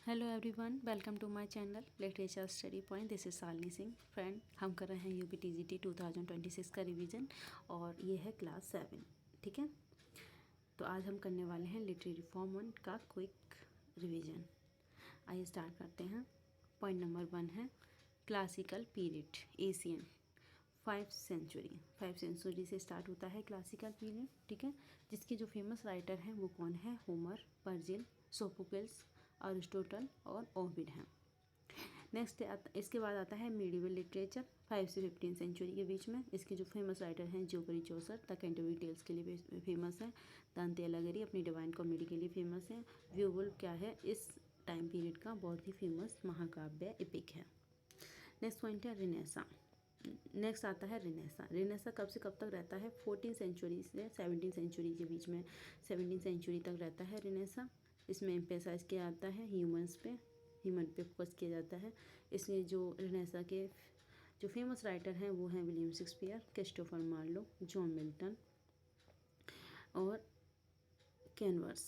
Hello everyone, welcome to my channel literature study point. This is Shalini Singh. Friend, हम कर रहे हैं यूपी टीजीटी 2026 का रिवीजन और ये है क्लास 7। ठीक है, तो आज हम करने वाले हैं लिटरेरी फॉर्म 1 का क्विक रिवीजन। आइए स्टार्ट करते हैं। पॉइंट नंबर 1 है classical period ancient 5th century से स्टार्ट होता है क्लासिकल पीरियड। ठीक है, जिसके जो फेमस राइटर हैं वो कौन है? होमर, वर्जिल, सोफोक्लिस, अरिस्टोटल और ओविड हैं। नेक्स्ट इसके बाद आता है मिडिवल लिटरेचर 5 से 15 सेंचुरी के बीच में। इसके जो फेमस राइटर हैं जोगरी चौसर द कैंटरबरी टेल्स के लिए फेमस है। दांते अलगरी अपनी डिवाइन कॉमेडी के लिए फेमस है। व्यूवुल्फ क्या है? इस टाइम पीरियड का बहुत ही फेमस महाकाव्य एपिक है। नेक्स्ट पॉइंट है रिनेसा। नेक्स्ट आता है रिनेसा। रिनेसा कब से कब तक रहता है? 14 सेंचुरी से 17 सेंचुरी के बीच में। 17 सेंचुरी तक रहता है रिनेसा। इसमें एम्फेसाइज किया जाता है ह्यूमन पे फोकस किया जाता है। इसलिए जो रिनेसा के जो फेमस राइटर हैं वो हैं William Shakespeare, Christopher Marlowe, John Milton और कैनवर्स।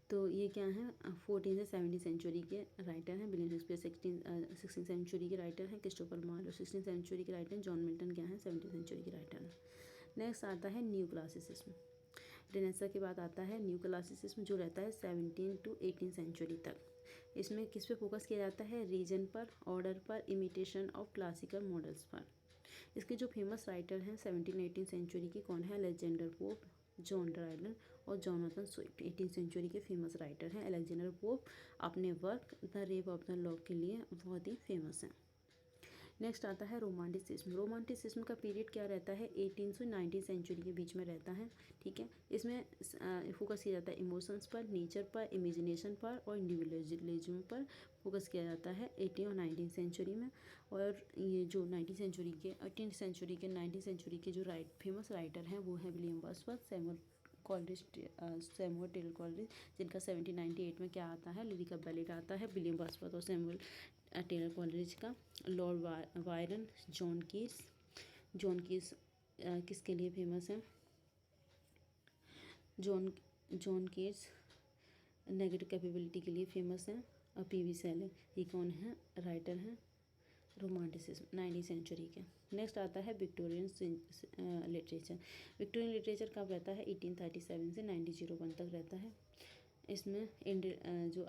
तो ये क्या है? 14 से 17 सेंचुरी के राइटर हैं। विलियम शेक्सपियर 16 सेंचुरी के राइटर हैं। क्रिस्टोफर मार्लो 16 सेंचुरी के राइटर हैं। जॉन मिल्टन क्या है? 17 सेंचुरी के राइटर हैं। नेक्स्ट आता है न्यू क्लासिसिज्म। रिनेसा के बाद आता है न्यू क्लासिसिज्म जो रहता है 17 to 18 सेंचुरी तक। इसमें किस पे फोकस किया जाता है? रीजन पर, ऑर्डर पर, इमिटेशन ऑफ क्लासिकल मॉडल्स पर। इसके जो फेमस राइटर हैं 17-18 सेंचुरी के कौन है? अलेक्जेंडर पोप, जॉन ड्राइडन और जॉनथन स्विफ्ट 18 सेंचुरी के फेमस राइटर हैं। अलेक्जेंडर पोप अपने work the rape of the lock के लिए बहुत ही फेमस हैं। नेक्स्ट आता है रोमांटिसिज्म। रोमांटिसिज्म का पीरियड क्या रहता है? 18 से 19 सेंचुरी के बीच में रहता है। ठीक है, इसमें फोकस किया जाता है इमोशंस पर, नेचर पर, इमेजिनेशन पर और इंडिविजुअलिज्म पर फोकस किया जाता है 18 और 19 सेंचुरी में। और ये जो 19 सेंचुरी के 18 सेंचुरी के 19 सेंचुरी के जो फेमस राइटर हैं वो हैं William Wordsworth, Samuel Taylor Coleridge, जिनका 1798 में क्या आता है? लिरिकल बैलेट आता है। विलियम वर्ड्सवर्थ और सैमुअल टेलर कॉलरिज का। लॉर्ड वायरन, जॉन कीट्स किसके लिए फेमस है? जॉन कीट्स नेगेटिव कैपेबिलिटी के लिए फेमस है। और पीवी सेले ये कौन है? राइटर हैं रोमांटिसिज्म 19वीं सेंचुरी के। नेक्स्ट आता है विक्टोरियन लिटरेचर। विक्टोरियन लिटरेचर कब रहता है? 1837 से 1901 तक रहता है। इसमें जो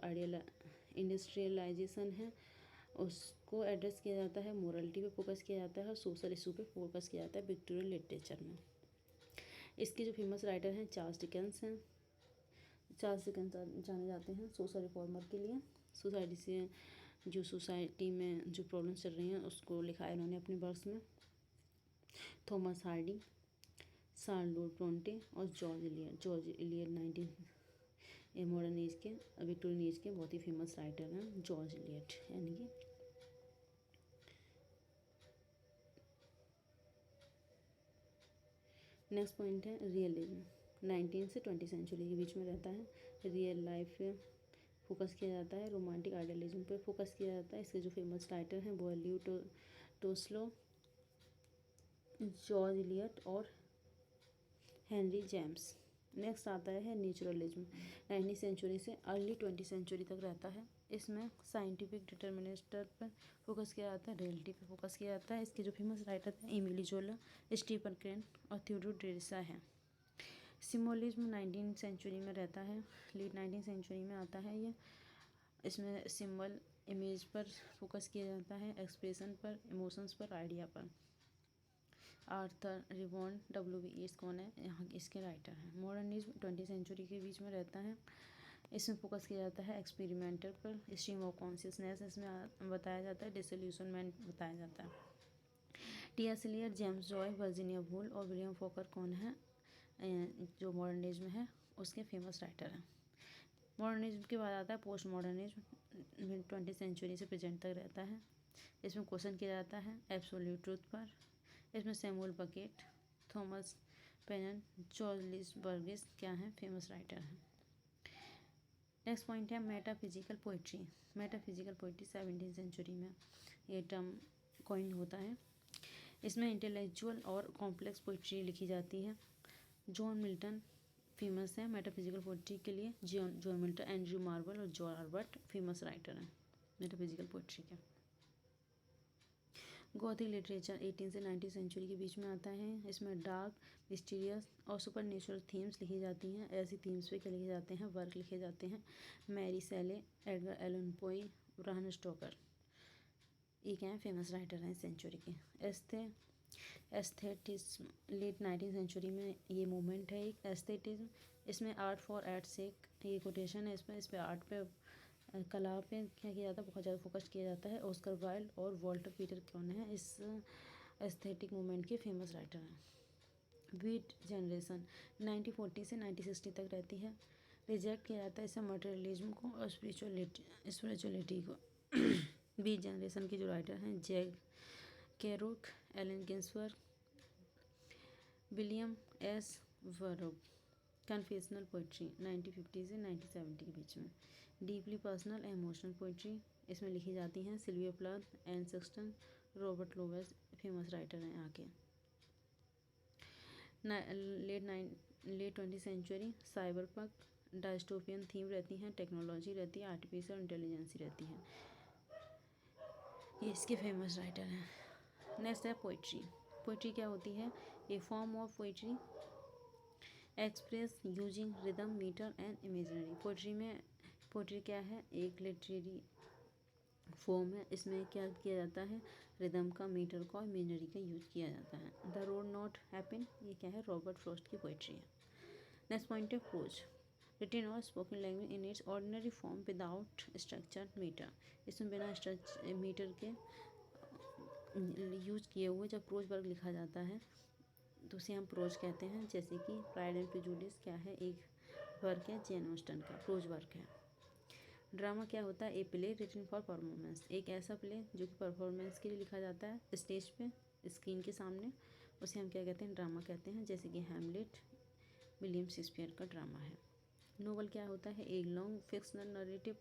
इंडस्ट्रियलाइजेशन है उसको एड्रेस किया जाता है, मोरलिटी पे फोकस किया जाता है और सोशल इशू पे फोकस किया जाता है विक्टोरियन लिटरेचर में। इसके जो फेमस राइटर हैं चार्ल्स डिकेंस हैं। चार्ल्स डिकेंस जाने जाते हैं सोशल रिफॉर्मर के लिए। सोसाइटी में जो प्रॉब्लम्स चल रही हैं उसको लिखा है उन्होंने अपने वर्क्स में। थॉमस हार्डी, शार्लोट ब्रोंटे और जॉर्ज इलियट 19 मॉडर्न एज के विक्टोरियन एज के बहुत ही फेमस राइटर हैं जॉर्ज इलियट। यानी कि नेक्स्ट पॉइंट है रियलिज्म। 19 से 20 सेंचुरी के बीच में रहता है। रियल लाइफ पे फोकस किया जाता है। रोमांटिक आइडियलिज्म पे फोकस किया जाता है। इसके जो फेमस राइटर हैं वो लियो टोल्स्टॉय, जॉर्ज इलियट और हेनरी जेम्स। नेक्स्ट आता है नेचुरलिज्म। 19वीं सेंचुरी से अर्ली 20 सेंचुरी तक रहता है। इसमें साइंटिफिक डिटर्मिनेस्टर पर फोकस किया जाता है, रियलिटी पे फोकस किया जाता है। इसके जो फेमस राइटर हैं एमिली जोला, स्टीफन क्रेन और थियोडोर ड्रेसा हैं। सिम्बोलिज्म 19वीं सेंचुरी में रहता है, लेट 19वीं सेंचुरी में आता है ये। इसमें सिंबल इमेज पर फोकस किया जाता है, एक्सप्रेशन पर, इमोशंस पर, आइडिया पर। Arthur रिवॉन W.B. येट्स कौन है? यहाँ इसके राइटर हैं। मॉडर्निज्म 20 सेंचुरी के बीच में रहता है। इसमें फोकस किया जाता है एक्सपेरिमेंटर पर, स्ट्रीम ऑफ कॉन्शियसनेस इसमें बताया जाता है, डिसोल्यूशनमेंट बताया जाता है। T.S. Eliot, James Joyce, Virginia Woolf और विलियम फॉकर कौन है? जो मॉडर्निज्म है उसके फेमस राइटर हैं। मॉडर्निज्म के बाद आता है पोस्ट मॉडर्निज्म। 20 सेंचुरी से प्रेजेंट तक रहता है। इसमें क्वेश्चन किया जाता है एब्सोल्यूट ट्रूथ पर। इसमें Samuel Beckett, Thomas Pynchon, Jorge Luis Borges क्या हैं? फेमस राइटर हैं। नेक्स्ट पॉइंट है metaphysical poetry. Metaphysical poetry 17 century में ये टर्म कॉइन होता है। इसमें इंटेलेक्चुअल और कॉम्प्लेक्स पोइट्री लिखी जाती है। जॉन मिल्टन फेमस है मेटाफिजिकल पोइट्री के लिए। जॉन मिल्टन, एंड्रयू मार्वल और जॉर्ज हर्बर्ट फेमस राइटर हैं मेटाफिजिकल पोइट्री के। गॉथिक लिटरेचर 18 से 19 सेंचुरी के बीच में आता है। इसमें डार्क, मिस्टीरियस और सुपर नेचुरल थीम्स लिखी जाती हैं। ऐसी थीम्स पे क्या लिखे जाते हैं, वर्क लिखे जाते हैं। मैरी सेले, एडगर एलन पोई, ब्राहम स्टोकर, ये क्या है, फेमस राइटर हैं इस सेंचुरी के। एस्थेटिज्म लेट 19 सेंचुरी में ये मूवमेंट है एक एस्थेटिज्म। इसमें आर्ट फॉर आर्ट सेक, ये कोटेशन है इसमें। इस पर आर्ट पे, कला पे क्या किया जाता है, बहुत ज़्यादा फोकस किया जाता है। ऑस्कर वाइल्ड और वॉल्टर पीटर कौन है इस एस्थेटिक मूवमेंट के फेमस राइटर हैं। बीट जनरेशन 1940 से 1960 तक रहती है। रिजेक्ट किया जाता है इससे मटेरियलिज्म को और स्पिरिचुअलिटी को। बीट जनरेशन के जो राइटर हैं, Jack Kerouac, Allen Ginsberg, William S वरोक। कन्फेशनल पोइट्री 1950 से 1970 के बीच में। डीपली पर्सनल इमोशनल पोइट्री, इसमें लिखी जाती हैं Sylvia Plath, Anne Sexton, Robert Lowell famous writer हैं यहाँ के। Late 20 century cyberpunk, dystopian theme रहती हैं, टेक्नोलॉजी रहती है, आर्टिफिशियल इंटेलिजेंसी रहती है, ये इसके फेमस राइटर हैं। नेक्स्ट है पोइट्री। पोइट्री क्या होती है, a form of poetry express using rhythm, metre and imaginary. Poetry क्या है, एक लिटरेरी फॉर्म है। इसमें क्या किया जाता है, रिदम का, मीटर का और इमेजनरी का यूज किया जाता है। द रोड नॉट हैपन, ये क्या है, रॉबर्ट फ्रॉस्ट की पोइट्री है। नेक्स्ट पॉइंट है प्रोज, रिटन और spoken language in its ordinary form without structure meter. इसमें बिना स्ट्रक्चर मीटर के यूज किए हुए जब प्रोज वर्क लिखा जाता है तो उसे हम प्रोज कहते हैं। जैसे कि प्राइड एंड प्रेजुडिस क्या है, एक वर्क है जेन ऑस्टन का, प्रोज वर्क है। ड्रामा क्या होता है, a play written for performance, एक ऐसा प्ले जो कि परफॉर्मेंस के लिए लिखा जाता है स्टेज पे, स्क्रीन के सामने, उसे हम क्या कहते हैं, ड्रामा कहते हैं। जैसे कि हैमलेट विलियम शेक्सपियर का ड्रामा है। नोवेल क्या होता है, एक लॉन्ग फिक्शनल नरेटिव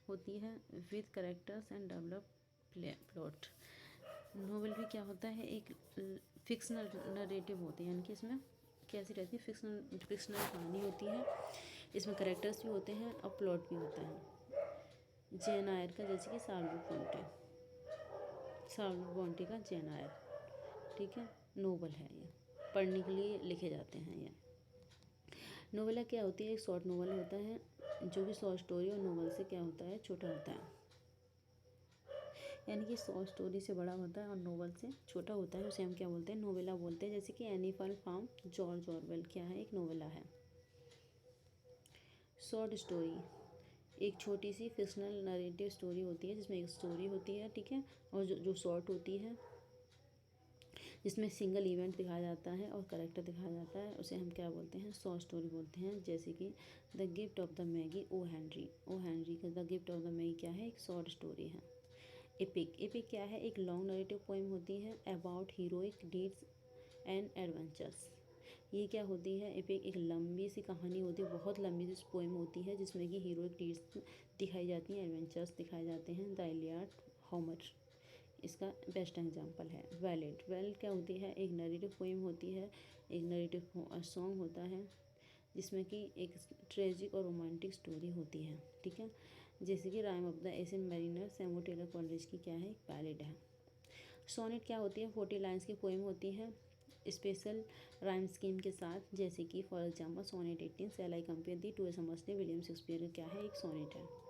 होती है with characters and develop plot. Novel भी क्या होता है, एक फिक्शनल नरेटिव होती है, यानी कि इसमें कैसी रहती है, फिक्शनल कहानी होती है। इसमें करेक्टर्स भी होते हैं और प्लॉट भी होता है। जैन आयर का, जैसे कि शार्लट ब्रोंटे का जैन आयर, ठीक है, नोवेल है ये, पढ़ने के लिए लिखे जाते हैं ये। नोवेला क्या होती है, एक शॉर्ट नोवेल होता है जो कि शॉर्ट स्टोरी और नोवेल से क्या होता है, छोटा होता है, यानी कि शॉर्ट स्टोरी से बड़ा होता है और नोवेल से छोटा होता है, उसे हम क्या बोलते हैं, नोवेला बोलते हैं। जैसे कि एनिमल फार्म, जॉर्ज ऑरवेल क्या है, एक नोवेला है। शॉर्ट स्टोरी एक छोटी सी फिक्शनल नरेटिव स्टोरी होती है जिसमें एक स्टोरी होती है, ठीक है, और जो शॉर्ट होती है जिसमें सिंगल इवेंट दिखाया जाता है और करेक्टर दिखाया जाता है, उसे हम क्या बोलते हैं, शॉर्ट स्टोरी बोलते हैं। जैसे कि the gift of the Magi, O Henry का the gift of the Magi क्या है, एक शॉर्ट स्टोरी है। एपिक क्या है, एक लॉन्ग नरेटिव पोएम होती है about heroic deeds and adventures. ये क्या होती है, एपिक एक लंबी सी कहानी होती है, बहुत लंबी सी पोएम होती है जिसमें कि हीरोइक डीड्स दिखाई जाती हैं, एडवेंचर्स दिखाए जाते हैं। द इलियड, होमर इसका बेस्ट एग्जांपल है। वेलेड क्या होती है, एक नरेटिव पोएम होती है, एक नरेटिव सॉन्ग होता है जिसमें कि एक ट्रेजिक और रोमांटिक स्टोरी होती है, ठीक है। जैसे कि rhyme of the ancient mariner, Samuel Taylor Coleridge की क्या है, एक बैलेड है। सोनेट क्या होती है, 40 लाइन्स की पोएम होती है स्पेशल राइम स्कीम के साथ। जैसे कि for example sonnet 18 shall I compare thee to a समझते विलियम शेक्सपियर क्या है, एक सोनेट है।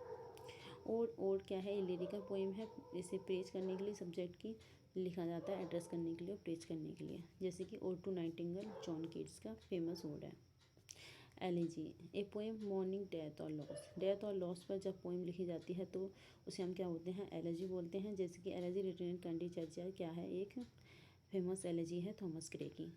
ओड क्या है, लिरिकल पोएम है, इसे प्रेज करने के लिए सब्जेक्ट की लिखा जाता है, एड्रेस करने के लिए और प्रेज करने के लिए। जैसे कि ode to nightingale John Keats का फेमस ओड है। Elegy a poem mourning death और लॉस पर जब पोएम लिखी जाती है तो उसे हम क्या बोलते हैं, एलिजी बोलते हैं। जैसे कि एलिजी रिटन कंडी चर्चा क्या है, एक फेमस एलिजी है थॉमस ग्रे की।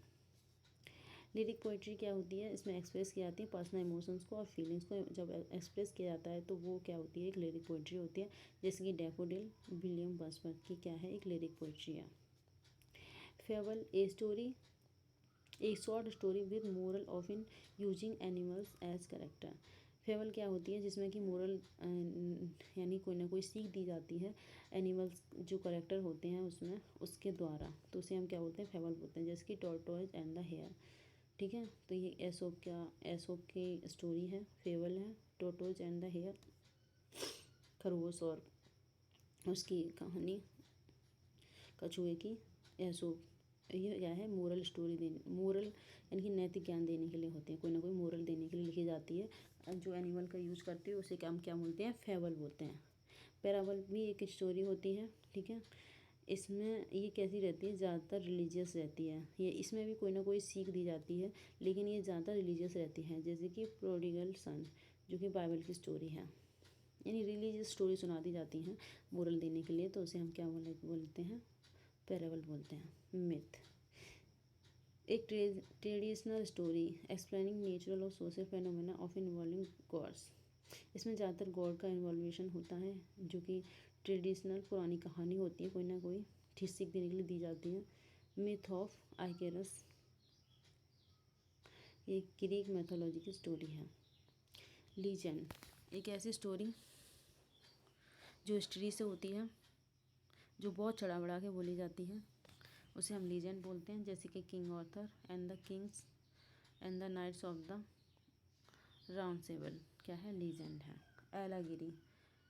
लिरिक पोइट्री क्या होती है, इसमें एक्सप्रेस की जाती है पर्सनल इमोशंस को और फीलिंग्स को, जब एक्सप्रेस किया जाता है तो वो क्या होती है, एक लिरिक पोइट्री होती है। जैसे कि डैफोडिल विलियम वर्ड्सवर्थ की क्या है, एक लिरिक पोइट्री है। फेबल एक short story with moral often using animals as character. Fable क्या होती है, जिसमें कि मोरल यानी कोई ना कोई सीख दी जाती है एनिमल्स जो करेक्टर होते हैं उसमें, उसके द्वारा, तो उसे हम क्या बोलते हैं, फेबल बोलते हैं। जैसे कि टॉर्टोइज एंड द हेयर, ठीक है। तो ये एसोप की स्टोरी है, फेबल है, टोटोज एंड द हेयर, खरगोश और उसकी कहानी, कछुए की। एसोप ये क्या है, मोरल स्टोरी देने, मोरल यानी कि नैतिक ज्ञान देने के लिए होते हैं, कोई ना कोई मोरल देने के लिए लिखी जाती है। जो एनिमल का यूज़ करते हैं उसे हम क्या बोलते हैं, फेबल बोलते हैं। पैराबल भी एक स्टोरी होती है, ठीक है। इसमें ये कैसी रहती है, ज़्यादातर रिलीजियस रहती है। ये इसमें भी कोई ना कोई सीख दी जाती है, लेकिन ये ज़्यादा रिलीजियस रहती है। जैसे कि प्रोडिगल सन, जो कि बाइबल की स्टोरी है, यानी रिलीजियस स्टोरी सुना दी जाती हैं मोरल देने के लिए, तो उसे हम क्या बोलते हैं, पैराबल बोलते हैं। मिथ एक ट्रेडिशनल स्टोरी एक्सप्लेनिंग नेचुरल और social phenomena of involving gods. इसमें ज़्यादातर गॉड का इन्वॉल्वेशन होता है, जो कि ट्रेडिशनल पुरानी कहानी होती है, कोई ना कोई ठीक सीख देने के लिए दी जाती है। मिथ ऑफ आइकेरस ये ग्रीक मैथोलॉजी की स्टोरी है। लीजेंड एक ऐसी स्टोरी जो हिस्ट्री से होती है, जो बहुत चढ़ा बढ़ा के बोली जाती है, उसे हम लीजेंड बोलते हैं। जैसे कि King Arthur and the kings and the knights of the round table क्या है, लीजेंड है। एलागिरी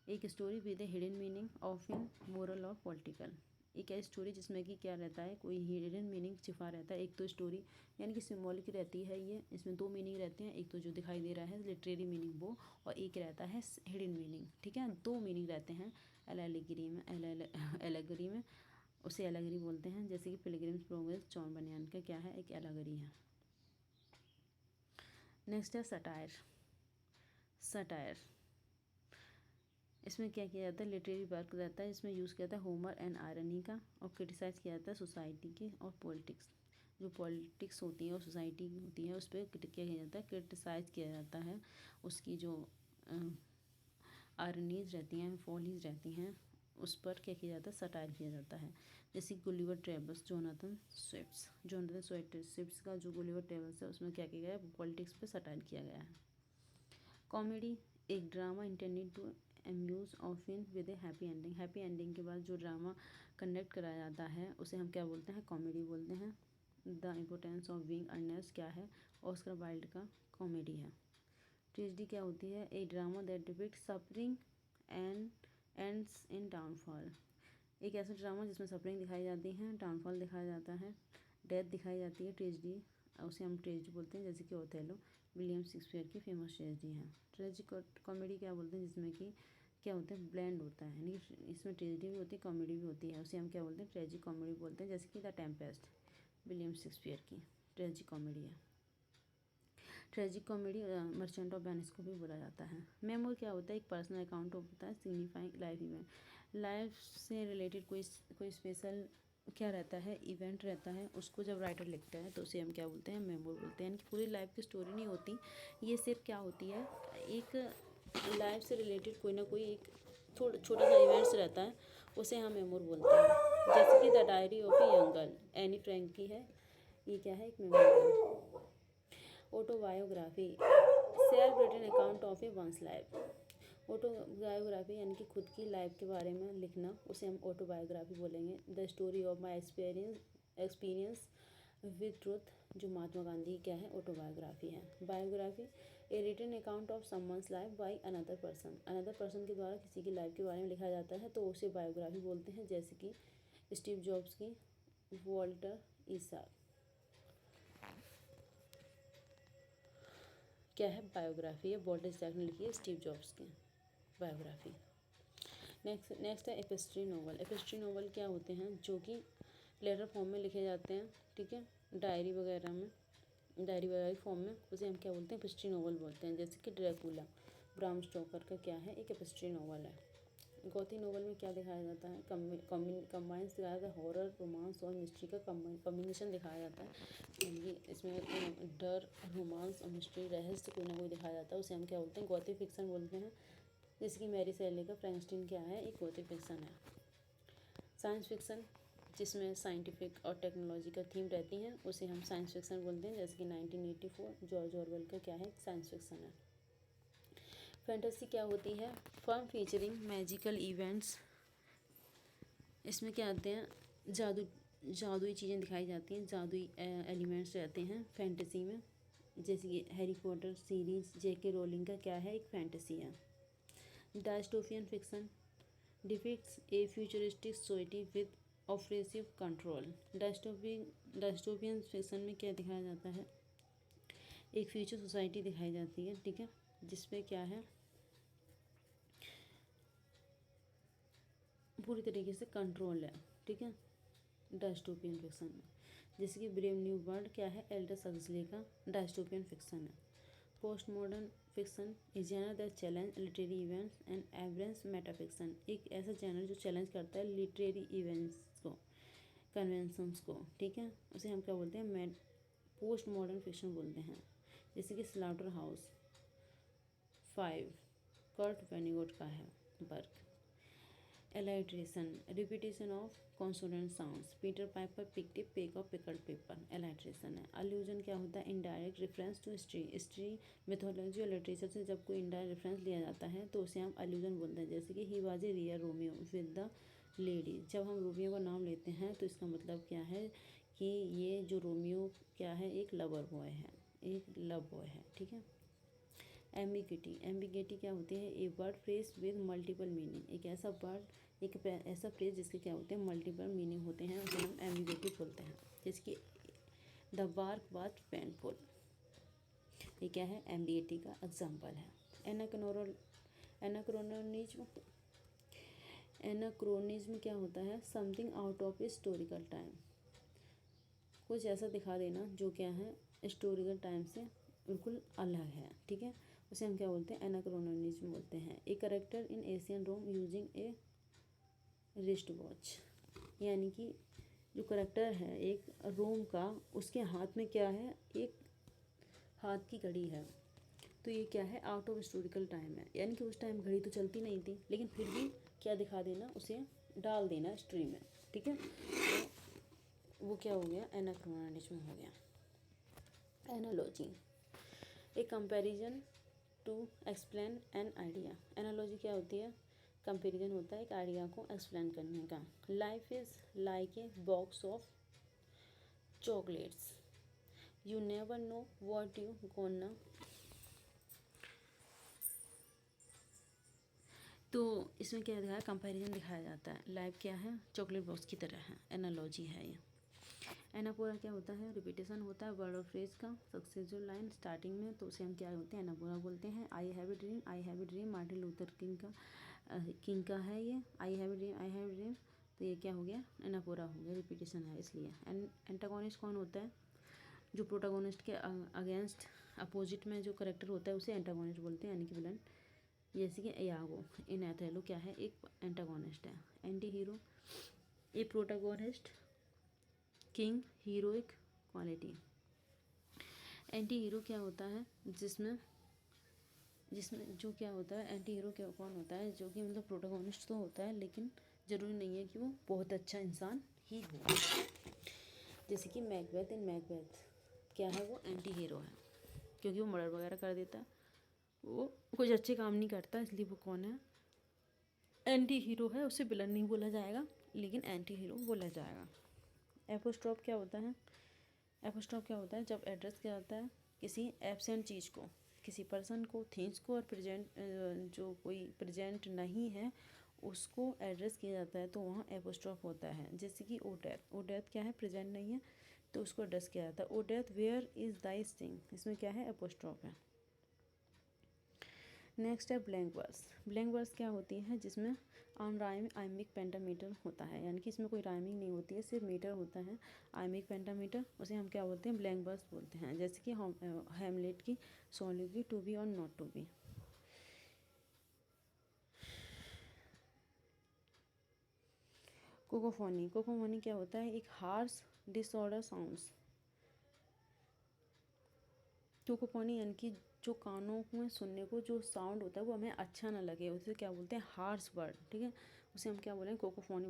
एक story with a hidden meaning often moral और पॉलिटिकल। एक ऐसी स्टोरी जिसमें कि क्या रहता है, कोई हिडन मीनिंग छिपा रहता है। एक तो स्टोरी यानी कि सिम्बॉलिक रहती है ये, इसमें दो मीनिंग रहते हैं, एक तो जो दिखाई दे रहा है लिटरेरी मीनिंग वो, और एक रहता है हिडन मीनिंग, ठीक है। दो मीनिंग रहते हैं एलागिरी में, एलागिरी में उसे एलागिरी बोलते हैं। जैसे कि पिलग्रिम्स प्रोग्रेस जॉन बनियान का क्या है, एक एलागिरी है। नेक्स्ट है सटायर। सटायर इसमें क्या किया जाता है, लिटरेरी वर्क रहता है, इसमें यूज़ किया जाता है होमर एंड आयरनी का, और क्रिटिसाइज़ किया जाता है सोसाइटी के और पॉलिटिक्स। जो पॉलिटिक्स होती है और सोसाइटी होती है उस पर क्या किया जाता है, क्रिटिसाइज़ किया जाता है। उसकी जो आयरनीज रहती हैं, फॉलीज रहती हैं, उस पर क्या किया जाता है, सटायर किया जाता है। जैसे गुलिवर ट्रेवल्स, जोनाथन स्विफ्ट्स का जो गुलिवर ट्रेवल्स है उसमें क्या किया गया है, पॉलिटिक्स पे सटायर किया गया है। कॉमेडी एक drama intended to amuse often with a happy ending. Happy ending के बाद जो ड्रामा कंडक्ट कराया जाता है उसे हम क्या बोलते हैं, कॉमेडी बोलते हैं। The importance of being earnest क्या है, ऑस्कर वाइल्ड का कॉमेडी है। ट्रेजेडी क्या होती है, a drama that depicts suffering and ends in downfall. एक ऐसा ड्रामा जिसमें सफरिंग दिखाई जाती है, डाउनफॉल दिखाया जाता है, डेथ दिखाई जाती है, ट्रेजेडी उसे हम ट्रेजेडी बोलते हैं। जैसे कि ओथेलो विलियम शेक्सपियर की फेमस ट्रेजेडी है। ट्रेजिक कॉमेडी क्या बोलते हैं, जिसमें कि क्या होता है, ब्लेंड होता है, यानी इसमें ट्रेजेडी भी होती है, कॉमेडी भी होती है, उसे हम क्या बोलते हैं, ट्रेजिक कॉमेडी बोलते हैं। जैसे कि द टेम्पेस्ट विलियम शेक्सपियर की ट्रेजिक कॉमेडी है। Tragic comedy merchant of Venice को भी बोला जाता है। मेमोर क्या होता है, एक पर्सनल अकाउंट होता है सिग्निफाइंग लाइफ इवेंट। लाइफ से रिलेटेड कोई स्पेशल क्या रहता है, इवेंट रहता है, उसको जब राइटर लिखता है तो उसे हम क्या बोलते हैं, मेमोर बोलते हैं। यानी कि पूरी लाइफ की स्टोरी नहीं होती, ये सिर्फ क्या होती है, एक लाइफ से रिलेटेड कोई ना कोई एक छोटा सा इवेंट्स रहता है, उसे हम मेमोर बोलते हैं। जैसे कि the diary of a young girl Anne Frank की है, ये क्या है, एक memoir. Autobiography self written account of a one's life. Autobiography यानी कि खुद की लाइफ के बारे में लिखना, उसे हम ऑटोबायोग्राफी बोलेंगे। The story of my experience with truth, जो महात्मा गांधी की क्या है, ऑटोबायोग्राफी है। Biography a written account of someone's life by another person के द्वारा किसी की लाइफ के बारे में लिखा जाता है तो उसे बायोग्राफी बोलते हैं। जैसे कि स्टीव जॉब्स की वॉल्टर इसाक क्या है, बायोग्राफी है, वॉल्टर इसाक ने लिखी है स्टीव जॉब्स की बायोग्राफी। नेक्स्ट है एपिस्ट्री नोवेल। एपिस्ट्री नोवेल क्या होते हैं, जो कि लेटर फॉर्म में लिखे जाते हैं, ठीक है, डायरी वगैरह फॉर्म में, उसे हम क्या बोलते हैं, एपिस्ट्री नोवेल बोलते हैं। जैसे कि ड्रैकुला ब्राम स्टोकर का क्या है, एक एपिस्ट्री नोवेल है। गॉथिक नोवेल में क्या दिखाया जाता है, कंबाइंस दिखाया जाता है, हॉरर, रोमांस और मिस्ट्री का कॉम्बिनेशन दिखाया जाता है। यानी इसमें डर, रोमांस और मिस्ट्री, रहस्य कोई ना कोई दिखाया जाता है, उसे हम क्या बोलते हैं, गॉथिक फिक्शन बोलते हैं। जैसे कि मैरी शैली का फ्रैंकस्टीन क्या है, एक गॉथिक फिक्शन है। साइंस फिक्शन जिसमें साइंटिफिक और टेक्नोलॉजी का थीम रहती हैं, उसे हम साइंस फिक्शन बोलते हैं। जैसे कि 1984 जॉर्ज ऑरवेल का क्या है, साइंस फिक्शन है। फैंटेसी क्या होती है, फर्म फीचरिंग मैजिकल इवेंट्स। इसमें क्या आते हैं, जादुई चीज़ें दिखाई जाती हैं, जादुई एलिमेंट्स रहते हैं फैंटेसी में, जैसे कि हैरी पॉटर सीरीज जेके रोलिंग का क्या है, एक फैंटेसी है। Dystopian fiction depicts A futuristic society with oppressive control. Dystopian fiction में क्या दिखाया जाता है, एक फ्यूचर सोसाइटी दिखाई जाती है, ठीक है, जिसपे क्या है पूरी तरीके से कंट्रोल है, ठीक है, डायस्टोपियन फिक्शन में। जैसे कि ब्रेव न्यू वर्ल्ड क्या है, एल्डस हक्सली का डायस्टोपियन फिक्शन है। Post modern fiction is genre that challenge literary events and awareness metafiction, एक ऐसा जनर जो चैलेंज करता है लिटरेरी इवेंट्स को, कन्वेंशंस को, ठीक है, उसे हम क्या बोलते हैं, पोस्ट मॉडर्न फिक्शन बोलते हैं। जैसे कि स्लाउटर हाउस 5 कर्ट वेनिगोट का है work. Alliteration repetition of consonant sounds, Peter Piper picked a peck of pickled pepper, alliteration है। अल्यूजन क्या होता है, indirect reference to history mythology और लिटरेचर से जब कोई इनडायरेक्ट रेफरेंस लिया जाता है तो उसे हम अल्यूजन बोलते हैं। जैसे कि he was a real Romeo with the lady, जब हम रोमियो का नाम लेते हैं तो इसका मतलब क्या है कि ये जो रोमियो क्या है, एक लवर बॉय है, एक लव बॉय है, ठीक है। एम्बिगिटी क्या होती है, a word phrase with multiple meaning, एक ऐसा वर्ड, एक ऐसा फ्रेज जिसके क्या होते हैं, मल्टीपल मीनिंग होते हैं, उसे हम एम्बिगिटी बोलते हैं। जैसे कि द वर्क वाज पेनफुल, ये क्या है, एम्बिगिटी का एग्जाम्पल है। एनाक्रोनिज्म एनाक्रोनिज्म क्या होता है, something out of historical time, कुछ ऐसा दिखा देना जो क्या है हिस्टोरिकल टाइम से बिल्कुल अलग है, ठीक है, उसे हम क्या बोलते हैं, एनाक्रोनिज्म बोलते हैं। A character in ancient Rome using a wrist watch, यानी कि जो करेक्टर है एक रोम का, उसके हाथ में क्या है, एक हाथ की घड़ी है, तो ये क्या है, आउट ऑफ हिस्टोरिकल टाइम है, यानी कि उस टाइम घड़ी तो चलती नहीं थी, लेकिन फिर भी क्या दिखा देना, उसे डाल देना हिस्ट्री में, ठीक है, तो वो क्या हो गया, एनाक्रोनिज्म हो गया। Analogy a comparison to explain an idea, analogy क्या होती है, कंपैरिजन होता है एक आइडिया को एक्सप्लेन करने का। Life is like a box of chocolates, you never know what you gonna, तो इसमें क्या दिखाया, कंपैरिजन दिखाया जाता है, लाइफ क्या है, चॉकलेट बॉक्स की तरह है, एनालॉजी है ये। एनापोरा क्या होता है, रिपीटेशन होता है वर्ड और फ्रेज का, सक्सेसफुल लाइन स्टार्टिंग में, तो उसे हम क्या बोलते हैं, एनापोरा बोलते हैं। I have a dream Martin Luther king का है ये, आई हैव ए ड्रीम, तो ये क्या हो गया, एनापोरा हो गया, रिपीटेशन है इसलिए। एंटागोनिस्ट कौन होता है, जो प्रोटागोनिस्ट के अगेंस्ट अपोजिट में जो करेक्टर होता है उसे एंटागोनिस्ट बोलते हैं, यानी कि विलन। जैसे कि यागो इन एथेलो क्या है, एक एंटागोनिस्ट है। Anti hero a protagonist lacking heroic quality. Anti hero क्या होता है, जिसमें जो क्या होता है, एंटी हीरो क्या कौन होता है, जो कि मतलब प्रोटागोनिस्ट तो होता है लेकिन ज़रूरी नहीं है कि वो बहुत अच्छा इंसान ही हो। जैसे कि मैकबेथ इन मैकबेथ क्या है, वो एंटी हीरो है क्योंकि वो मर्डर वगैरह कर देता है, वो कुछ अच्छे काम नहीं करता, इसलिए वो कौन है, एंटी हीरो है, उसे विलन नहीं बोला जाएगा लेकिन एंटी हीरो बोला जाएगा। एपोस्ट्रोफ क्या होता है, एपोस्ट्रोफ क्या होता है, जब एड्रेस किया जाता है किसी एब्सेंट चीज़ को, किसी पर्सन को, थिंग्स को, और प्रेजेंट जो कोई प्रेजेंट नहीं है उसको एड्रेस किया जाता है तो वहाँ एपोस्ट्रोफ होता है। जैसे कि ओ डेथ क्या है, प्रेजेंट नहीं है तो उसको एड्रेस किया जाता है, O death where is thy sting, इसमें क्या है, एपोस्ट्रोफ है। नेक्स्ट है ब्लैंक वर्स क्या होती है, जिसमें आइमिक पेंटामीटर होता है, यानी कि इसमें कोई राइमिंग नहीं होती है, सिर्फ मीटर होता है, आइमिक पेंटामीटर, उसे हम क्या बोलते हैं, ब्लैंक वर्स बोलते हैं। जैसे कि हैमलेट की सॉलिडली टू बी और नॉट टू बी। कोकोफोनी क्या होता है, एक हार्श डिसऑर्डर साउंड्स। कोकोफोनी यानी कि जो कानों में सुनने को जो साउंड होता है वो हमें अच्छा ना लगे, उसे क्या बोलते हैं, हार्श वर्ड, ठीक है, उसे हम क्या बोलेंगे, कोकोफोनी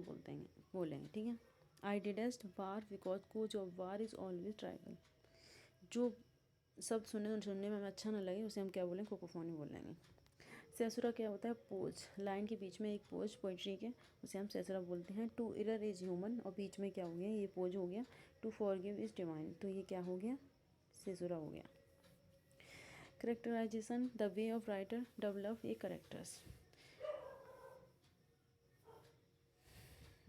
बोलेंगे, ठीक है। I detest war because cause of war is always tribal, जो शब्द सुनने में हमें अच्छा ना लगे उसे हम क्या बोलेंगे, कोकोफोनी बोलेंगे। सेसुरा क्या होता है? पोज, लाइन के बीच में एक पोज पोइट्री के, उसे हम सेसुरा बोलते हैं। टू इरर इज ह्यूमन, और बीच में क्या हो गया? ये पोज हो गया। टू फॉरगिव इज डिवाइन, तो ये क्या हो गया? सेसुरा हो गया। Characterization, the way of writer develop a characters.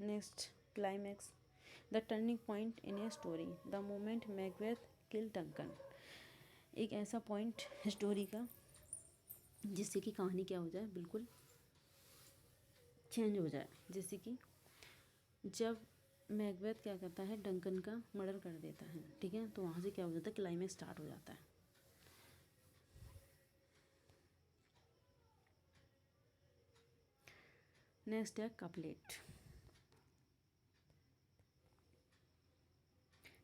Next, climax, the turning point in a story, the moment Macbeth kill Duncan. एक ऐसा पॉइंट स्टोरी का जिससे कि कहानी क्या हो जाए? बिल्कुल चेंज हो जाए। जैसे कि जब मैकबेथ क्या करता है? डंकन का मर्डर कर देता है, ठीक है, तो वहाँ से क्या हो जाता है? क्लाइमैक्स स्टार्ट हो जाता है। नेक्स्ट है कपलेट।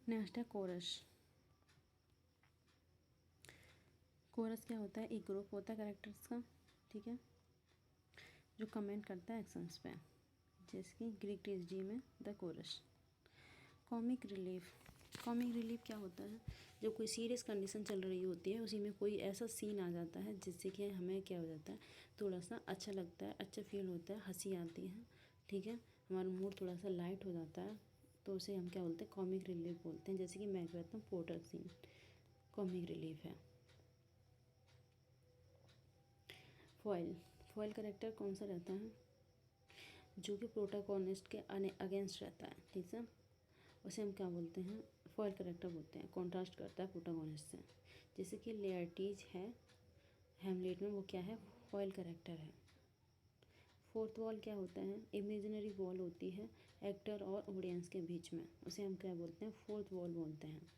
नेक्स्ट है कोरस। कोरस क्या होता है? एक ग्रुप होता है कैरेक्टर्स का, ठीक है, जो कमेंट करता है एक्शंस पे, जैसे कि ग्रीक ट्रेजेडी में the coarse. Comic relief. Comic relief क्या होता है? जब कोई सीरियस कंडीशन चल रही होती है, उसी में कोई ऐसा सीन आ जाता है जिससे कि हमें क्या हो जाता है? थोड़ा सा अच्छा लगता है, अच्छा फील होता है, हंसी आती है, ठीक है, हमारा मूड थोड़ा सा लाइट हो जाता है, तो उसे हम क्या बोलते हैं? कॉमिक रिलीफ बोलते हैं। जैसे कि मैकबेथ में पोर्टर सीन कॉमिक रिलीफ है। फॉयल। फॉयल करेक्टर कौन सा रहता है? जो कि प्रोटागोनिस्ट के अगेंस्ट रहता है, ठीक है, उसे हम क्या बोलते हैं? फॉयल करेक्टर बोलते हैं। कॉन्ट्रास्ट करता है प्रोटागोनिस्ट से। जैसे कि लेयर्टीज है हैमलेट में, वो क्या है? फॉयल करेक्टर है। फोर्थ वॉल क्या होता है? इमेजिनरी वॉल होती है एक्टर और ऑडियंस के बीच में, उसे हम क्या बोलते हैं? फोर्थ वॉल बोलते हैं।